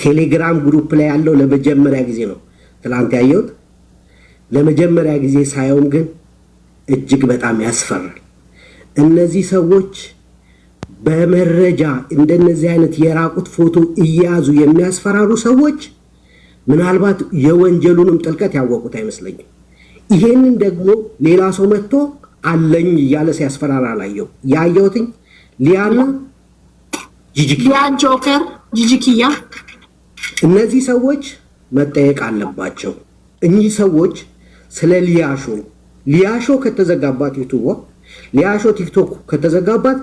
ቴሌግራም ግሩፕ ላይ ያለው ለመጀመሪያ ጊዜ ነው ትላንት ያየሁት። ለመጀመሪያ ጊዜ ሳይሆን ግን እጅግ በጣም ያስፈራል። እነዚህ ሰዎች በመረጃ እንደነዚህ አይነት የራቁት ፎቶ እያያዙ የሚያስፈራሩ ሰዎች ምናልባት የወንጀሉንም ጥልቀት ያወቁት አይመስለኝም። ይሄንን ደግሞ ሌላ ሰው መጥቶ አለኝ እያለ ሲያስፈራራ አላየው። ያየሁትኝ ሊያና ጂጂኪያ ሊያ ጆከር ጂጂኪያ እነዚህ ሰዎች መጠየቅ አለባቸው። እኚህ ሰዎች ስለ ሊያሾ ከተዘጋባት ዩቲዩብ ሊያሾ ቲክቶክ ከተዘጋባት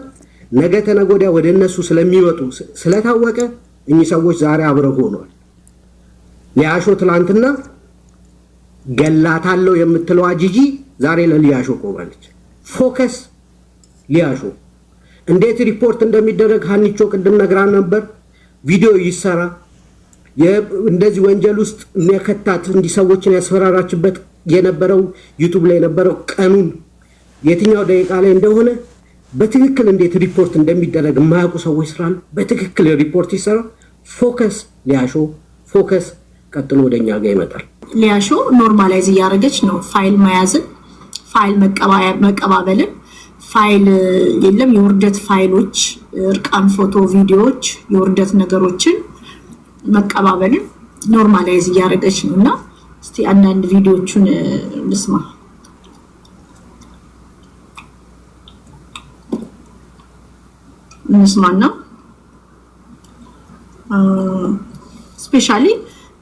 ነገ ተነገ ወዲያ ወደ እነሱ ስለሚመጡ ስለታወቀ እኚህ ሰዎች ዛሬ አብረው ሆነዋል። ሊያሾ ትላንትና ገላታለው የምትለው ጂጂ ዛሬ ለሊያሾ ቆማለች። ፎከስ ሊያሾ እንዴት ሪፖርት እንደሚደረግ ሀኒቾ ቅድም ነግራን ነበር። ቪዲዮ ይሰራ እንደዚህ ወንጀል ውስጥ የሚከታት እንዲህ ሰዎችን ያስፈራራችበት የነበረው ዩቲዩብ ላይ የነበረው ቀኑን የትኛው ደቂቃ ላይ እንደሆነ በትክክል እንዴት ሪፖርት እንደሚደረግ የማያውቁ ሰዎች ስላሉ በትክክል ሪፖርት ይሰራ። ፎከስ ሊያሾ ፎከስ ቀጥሎ ወደኛ ጋር ይመጣል። ሊያሾ ኖርማላይዝ እያደረገች ነው ፋይል መያዝን፣ ፋይል መቀባበልን፣ ፋይል የለም የውርደት ፋይሎች፣ እርቃን ፎቶ፣ ቪዲዮዎች፣ የውርደት ነገሮችን መቀባበልን ኖርማላይዝ እያደረገች ነውና እስቲ አንዳንድ ቪዲዮዎችን ልስማ። እንስማና ስፔሻሊ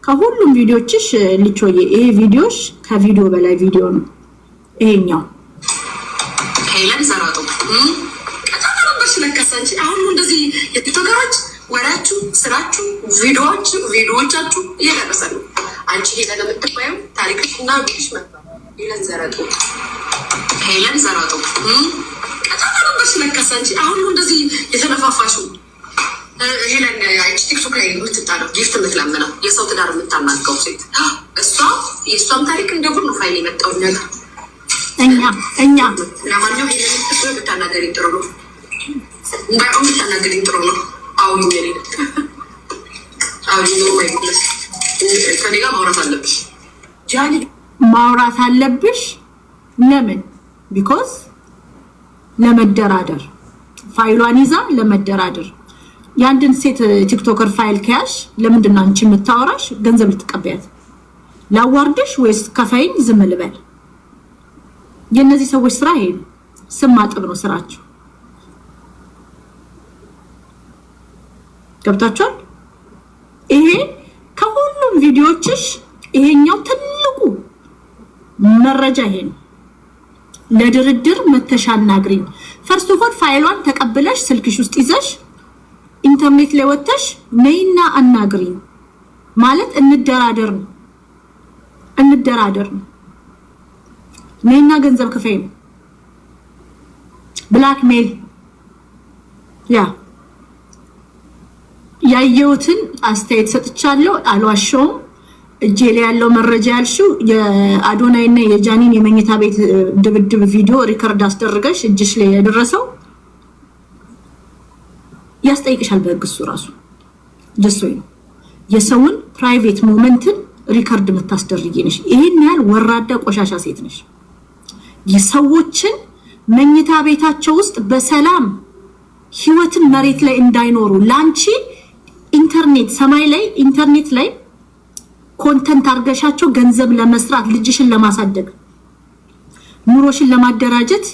ከሁሉም ቪዲዮችሽ ልቾዬ ይሄ ቪዲዮሽ ከቪዲዮ በላይ ቪዲዮ ነው። ይሄኛው ሄለን ዘራጦ ከተማረበሽ ለከሰንጂ አሁን እንደዚህ የቲክቶከሮች ወራችሁ ስራችሁ ቪዲዮዎቻችሁ እየደረሰ ነው። አንቺ ሄለን የምትባየው ታሪክና ቢሽ መጣ ሄለን ዘራጦ ከተማረበሽ ለከሰንጂ አሁን እንደዚህ የተነፋፋሽው ሄለን ቲክቶክ ላይ የምትጣለው ጊፍት የምትለምነው የሰው ትዳር የምታናገው ሴት የእሷም ታሪክ እንደ ሁሉ ፋይል የመጣው ነገር እኛ ለማንኛውም ሄለን የምትባየው ብታናገሪኝ ጥሩ ነው። እንዳውም ብታናገሪኝ ጥሩ ነው። አሁን ማይኩለስ ከኔ ጋር ማውራት አለብሽ ጃኒ፣ ማውራት አለብሽ። ለምን? ቢኮዝ ለመደራደር ፋይሏን ይዛ ለመደራደር ያንድን ሴት ቲክቶከር ፋይል ከያሽ ለምንድን ነው አንቺ የምታወራሽ? ገንዘብ ልትቀበያት? ላዋርድሽ ወይስ ከፋይን ዝም ልበል? የነዚህ ሰዎች ስራ ይሄ ነው። ስም ማጥብ ነው ስራቸው። ገብታችኋል? ይሄ ከሁሉም ቪዲዮዎችሽ ይሄኛው ትልቁ መረጃ ይሄ ነው። ለድርድር መተሻናግሪኝ ፈርስት ኦፍ ኦል ፋይሏን ተቀብለሽ ስልክሽ ውስጥ ይዘሽ ኢንተርኔት ላይ ወጥተሽ ነይና አናግሪኝ ማለት እንደራደር ነው። ነይና ገንዘብ ክፈይ ነው። ብላክሜል ያየሁትን አስተያየት ሰጥቻለሁ። አልዋሸውም። እጄ ላይ ያለው መረጃ ያልሽው የአዶናይና የጃኒን የመኝታ ቤት ድብድብ ቪዲዮ ሪከርድ አስደርገሽ እጅሽ ላይ ያደረሰው ያስጠይቅሻል በህግ። እሱ ራሱ ጀሶይ ነው። የሰውን ፕራይቬት ሞመንትን ሪከርድ የምታስደርጊ ነሽ። ይሄን ያህል ወራዳ ቆሻሻ ሴት ነሽ። የሰዎችን መኝታ ቤታቸው ውስጥ በሰላም ህይወትን መሬት ላይ እንዳይኖሩ ላንቺ ኢንተርኔት ሰማይ ላይ ኢንተርኔት ላይ ኮንተንት አርገሻቸው ገንዘብ ለመስራት ልጅሽን ለማሳደግ ኑሮሽን ለማደራጀት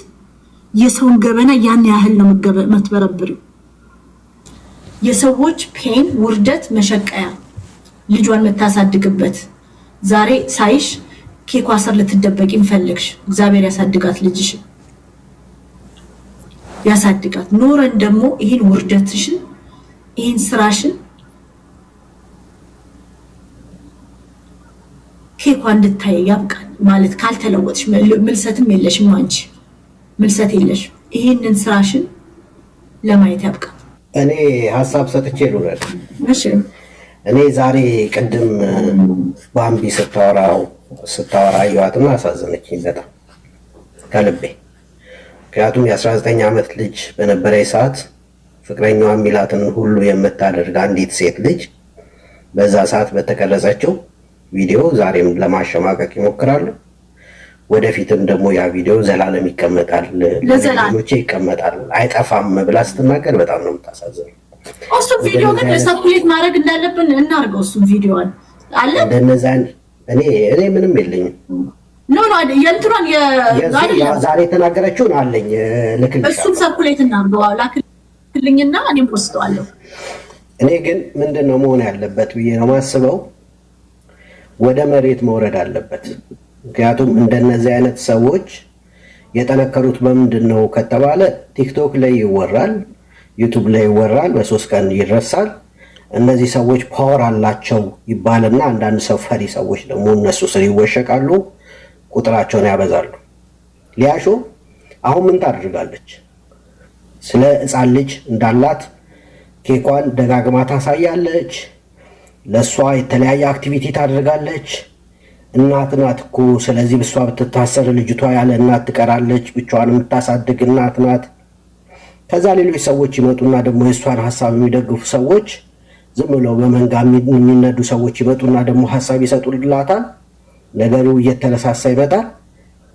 የሰውን ገበና ያን ያህል ነው መትበረብሪው። የሰዎች ፔን ውርደት መሸቀያ ልጇን መታሳድግበት ዛሬ ሳይሽ ኬኳ ስር ልትደበቂ እንፈልግሽ። እግዚአብሔር ያሳድጋት፣ ልጅሽ ያሳድጋት። ኖረን ደግሞ ይሄን ውርደትሽን ይሄን ስራሽን ኬኳ እንድታይ ያብቃል ማለት ካልተለወጥሽ ምልሰትም የለሽም። አንቺ ምልሰት የለሽ። ይሄንን ስራሽን ለማየት ያብቃል። እኔ ሐሳብ ሰጥቼ ልውረድ። እሺ እኔ ዛሬ ቅድም ባምቢ ስታወራ አየኋትና አሳዘነችኝ በጣም ከልቤ። ምክንያቱም የ19 ዓመት ልጅ በነበረ ሰዓት ፍቅረኛዋ የሚላትን ሁሉ የምታደርግ አንዲት ሴት ልጅ በዛ ሰዓት በተቀረጸችው ቪዲዮ ዛሬም ለማሸማቀቅ ይሞክራሉ። ወደፊትም ደግሞ ያ ቪዲዮ ዘላለም ይቀመጣል፣ ለዘላለም ይቀመጣል፣ አይጠፋም ብላ ስትናገር በጣም ነው የምታሳዝነው። እሱም ቪዲዮ ግን ሰኩሌት ማድረግ እንዳለብን እናርገው። እሱም ቪዲዮ አለ እንደነዛን እኔ ምንም የለኝም። ኖ የእንትሯን ዛሬ የተናገረችውን አለኝ ልክልሽ። እሱም ሰኩሌት እናርገው ላክልኝና እኔም ፖስተዋለሁ። እኔ ግን ምንድነው መሆን ያለበት ብዬ ነው ማስበው፣ ወደ መሬት መውረድ አለበት። ምክንያቱም እንደነዚህ አይነት ሰዎች የጠነከሩት በምንድነው ከተባለ ቲክቶክ ላይ ይወራል፣ ዩቲዩብ ላይ ይወራል፣ በ3 ቀን ይረሳል። እነዚህ ሰዎች ፓወር አላቸው ይባልና አንዳንድ ሰው ፈሪ ሰዎች ደግሞ እነሱ ስር ይወሸቃሉ፣ ቁጥራቸውን ያበዛሉ። ሊያሾ አሁን ምን ታደርጋለች? ስለ ሕፃን ልጅ እንዳላት ኬኳን ደጋግማ ታሳያለች። ለሷ የተለያየ አክቲቪቲ ታደርጋለች። እናት ናት እኮ ስለዚህ ብሷ ብትታሰር ልጅቷ ያለ እናት ትቀራለች፣ ብቻዋን የምታሳድግ እናት ናት። ከዛ ሌሎች ሰዎች ይመጡና ደግሞ የእሷን ሀሳብ የሚደግፉ ሰዎች ዝም ብለው በመንጋ የሚነዱ ሰዎች ይመጡና ደግሞ ሀሳብ ይሰጡላታል። ነገሩ እየተነሳሳ ይመጣል፣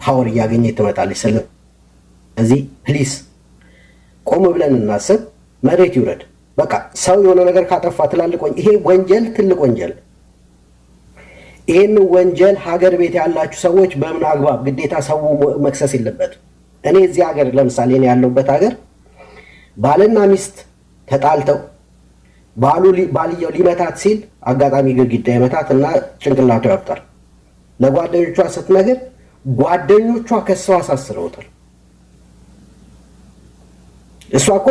ፓወር እያገኘ ትመጣለች። ስለዚህ ፕሊስ ቆም ብለን እናስብ፣ መሬት ይውረድ። በቃ ሰው የሆነ ነገር ካጠፋ ትላልቅ ይሄ ወንጀል ትልቅ ወንጀል። ይህን ወንጀል ሀገር ቤት ያላችሁ ሰዎች በምን አግባብ ግዴታ ሰው መክሰስ የለበትም። እኔ እዚህ ሀገር ለምሳሌ እኔ ያለሁበት ሀገር ባልና ሚስት ተጣልተው ባልየው ሊመታት ሲል አጋጣሚ ግድግዳ ይመታት እና ጭንቅላቱ ያብጣል። ለጓደኞቿ ስትነግር ጓደኞቿ ከሰው አሳስረውታል። እሷ እኮ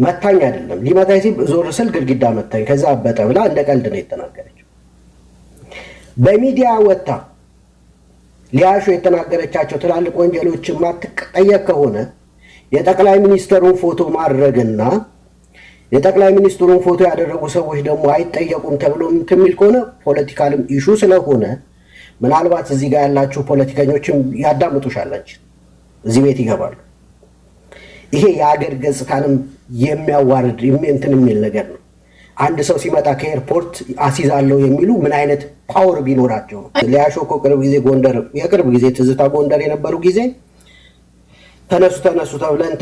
መታኝ አይደለም ሊመታኝ ሲል ዞር ስል ግድግዳ መታኝ ከዛ አበጠ ብላ እንደ ቀልድ ነው የተናገረችው። በሚዲያ ወጣ ሊያሾ የተናገረቻቸው ትላልቅ ወንጀሎች ማትጠየቅ ከሆነ የጠቅላይ ሚኒስትሩን ፎቶ ማድረግና የጠቅላይ ሚኒስትሩን ፎቶ ያደረጉ ሰዎች ደግሞ አይጠየቁም ተብሎ የሚል ከሆነ ፖለቲካልም ኢሹ ስለሆነ ምናልባት እዚህ ጋር ያላችሁ ፖለቲከኞችም ያዳምጡሻላችሁ፣ እዚህ ቤት ይገባሉ። ይሄ የሀገር ገጽታንም የሚያዋርድ እንትን የሚል ነገር ነው። አንድ ሰው ሲመጣ ከኤርፖርት አሲዛለሁ የሚሉ ምን አይነት ፓወር ቢኖራቸው ነው? ሊያሾ እኮ የቅርብ ጊዜ ትዝታ ጎንደር የነበሩ ጊዜ ተነሱ ተብለን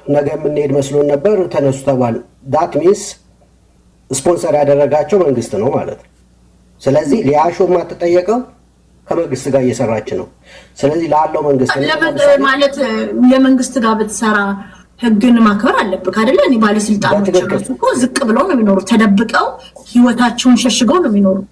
ነገ የምንሄድ መስሎን ነበር። ተነሱ ተባል። ዳት ሚንስ ስፖንሰር ያደረጋቸው መንግስት ነው ማለት ነው። ስለዚህ ሊያሾ የማትጠየቀው ከመንግስት ጋር እየሰራች ነው። ስለዚህ ላለው መንግስት ማለት የመንግስት ጋር ብትሰራ ህግን ማክበር አለብህ አይደለ? እኔ ባለስልጣኖች እኮ ዝቅ ብለው ነው የሚኖሩት፣ ተደብቀው ህይወታቸውን ሸሽገው ነው የሚኖሩት።